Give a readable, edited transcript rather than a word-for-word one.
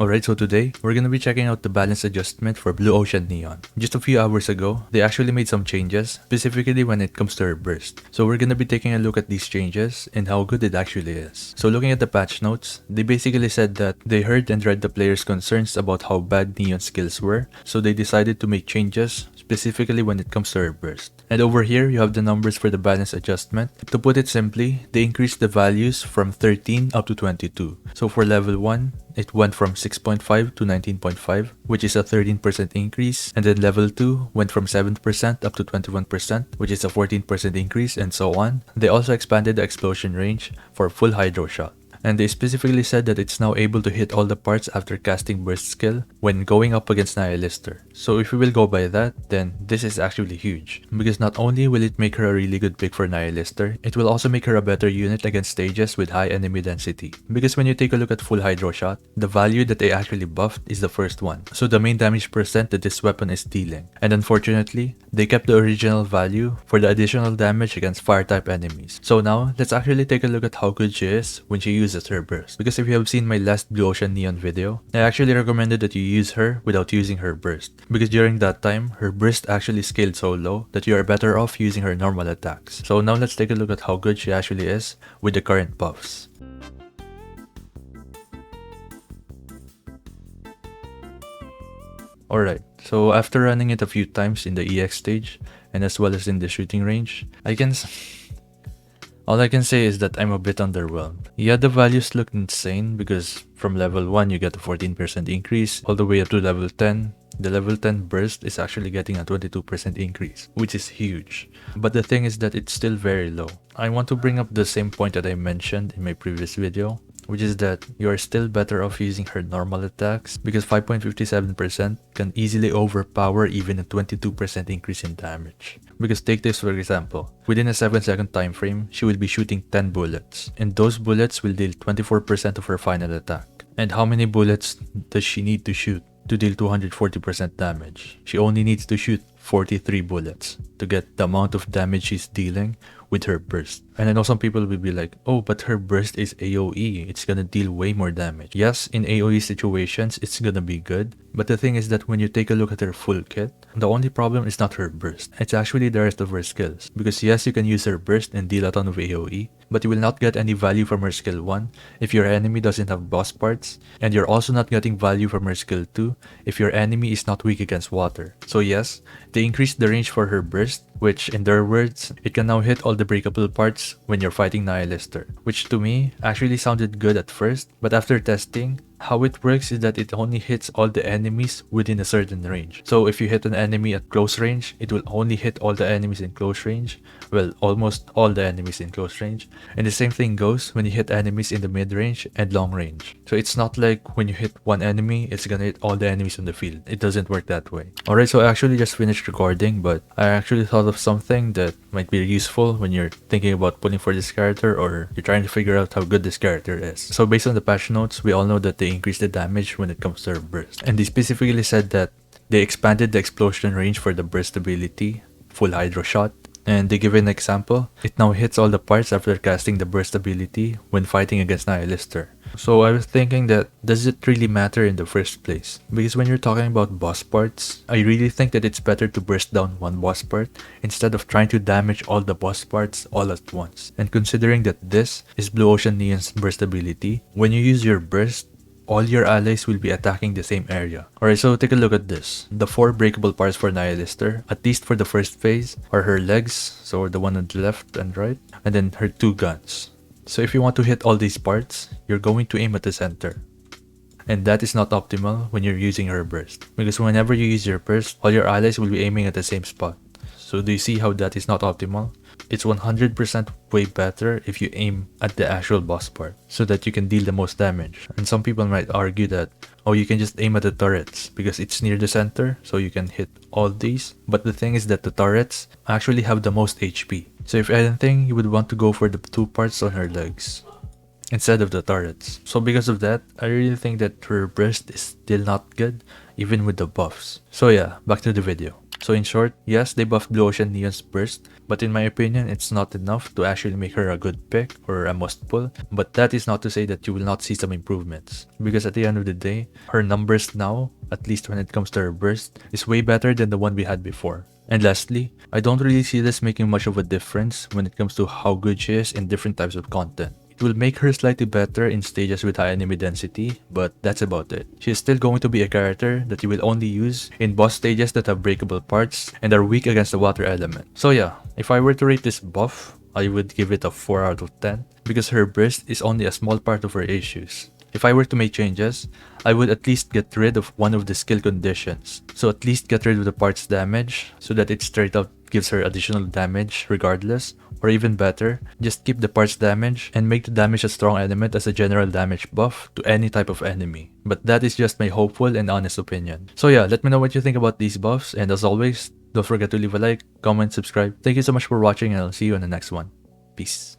Alright, so today, we're gonna be checking out the balance adjustment for Blue Ocean Neon. Just a few hours ago, they actually made some changes, specifically when it comes to her burst. So we're gonna be taking a look at these changes and how good it actually is. So looking at the patch notes, they basically said that they heard and read the players' concerns about how bad Neon's skills were, so they decided to make changes, specifically when it comes to her burst. And over here, you have the numbers for the balance adjustment. To put it simply, they increased the values from 13 up to 22. So for level 1, it went from 6.5 to 19.5, which is a 13% increase, and then level 2 went from 7% up to 21%, which is a 14% increase, and so on. They also expanded the explosion range for full hydro shot. And they specifically said that it's now able to hit all the parts after casting burst skill when going up against Nihilister. So if we will go by that, then this is actually huge, because not only will it make her a really good pick for Nihilister, it will also make her a better unit against stages with high enemy density. Because when you take a look at full hydro shot, the value that they actually buffed is the first one, so the main damage percent that this weapon is dealing. And unfortunately, they kept the original value for the additional damage against fire type enemies. So now, let's actually take a look at how good she is when she uses her burst. Because if you have seen my last Blue Ocean Neon video, I actually recommended that you use her without using her burst. Because during that time, her burst actually scaled so low that you are better off using her normal attacks. So now let's take a look at how good she actually is with the current buffs. Alright, so after running it a few times in the EX stage, and as well as in the shooting range, all I can say is that I'm a bit underwhelmed. Yeah, the values look insane because from level 1 you get a 14% increase all the way up to level 10. The level 10 burst is actually getting a 22% increase, which is huge. But the thing is that it's still very low. I want to bring up the same point that I mentioned in my previous video, which is that you are still better off using her normal attacks because 5.57% can easily overpower even a 22% increase in damage. Because take this for example, within a 7-second time frame, she will be shooting 10 bullets, and those bullets will deal 24% of her final attack. And how many bullets does she need to shoot to deal 240% damage? She only needs to shoot 43 bullets to get the amount of damage she's dealing with her burst. And I know some people will be like, oh, but her burst is AoE, it's gonna deal way more damage. Yes, in AoE situations, it's gonna be good, but the thing is that when you take a look at her full kit, the only problem is not her burst, it's actually the rest of her skills. Because yes, you can use her burst and deal a ton of AoE, but you will not get any value from her skill 1 if your enemy doesn't have boss parts, and you're also not getting value from her skill 2 if your enemy is not weak against water. So yes, they increased the range for her burst, which in their words, it can now hit all the breakable parts when you're fighting Nihilister, which to me actually sounded good at first, but after testing, how it works is that it only hits all the enemies within a certain range. So if you hit an enemy at close range, it will only hit all the enemies in close range. Well, almost all the enemies in close range. And the same thing goes when you hit enemies in the mid range and long range. So it's not like when you hit one enemy, it's gonna hit all the enemies on the field. It doesn't work that way. Alright, so I actually just finished recording, but I actually thought of something that might be useful when you're thinking about pulling for this character or you're trying to figure out how good this character is. So based on the patch notes, we all know that they increase the damage when it comes to her burst. And they specifically said that they expanded the explosion range for the burst ability, full hydro shot, and they give an example. It now hits all the parts after casting the burst ability when fighting against Nihilister. So I was thinking that, does it really matter in the first place? Because when you're talking about boss parts, I really think that it's better to burst down one boss part instead of trying to damage all the boss parts all at once. And considering that this is Blue Ocean Neon's burst ability, when you use your burst, all your allies will be attacking the same area. Alright, so take a look at this. The 4 breakable parts for Nihilister, at least for the first phase, are her legs, so the one on the left and right, and then her 2 guns. So if you want to hit all these parts, you're going to aim at the center. And that is not optimal when you're using her burst, because whenever you use your burst, all your allies will be aiming at the same spot. So do you see how that is not optimal? It's 100% way better if you aim at the actual boss part, so that you can deal the most damage. And some people might argue that, oh, you can just aim at the turrets because it's near the center, so you can hit all these. But the thing is that the turrets actually have the most HP. So if anything, you would want to go for the 2 parts on her legs instead of the turrets. So because of that, I really think that her burst is still not good, even with the buffs. So yeah, back to the video. So in short, yes, they buffed Blue Ocean Neon's burst, but in my opinion, it's not enough to actually make her a good pick or a must pull. But that is not to say that you will not see some improvements, because at the end of the day, her numbers now, at least when it comes to her burst, is way better than the one we had before. And lastly, I don't really see this making much of a difference when it comes to how good she is in different types of content. It will make her slightly better in stages with high enemy density, but that's about it. She is still going to be a character that you will only use in boss stages that have breakable parts and are weak against the water element. So yeah, if I were to rate this buff, I would give it a 4 out of 10 because her burst is only a small part of her issues. If I were to make changes, I would at least get rid of one of the skill conditions. So at least get rid of the parts damage so that it straight up gives her additional damage regardless, or even better, just keep the parts damage and make the damage a strong element as a general damage buff to any type of enemy. But that is just my hopeful and honest opinion. So yeah, let me know what you think about these buffs, and as always, don't forget to leave a like, comment, subscribe. Thank you so much for watching, and I'll see you on the next one. Peace.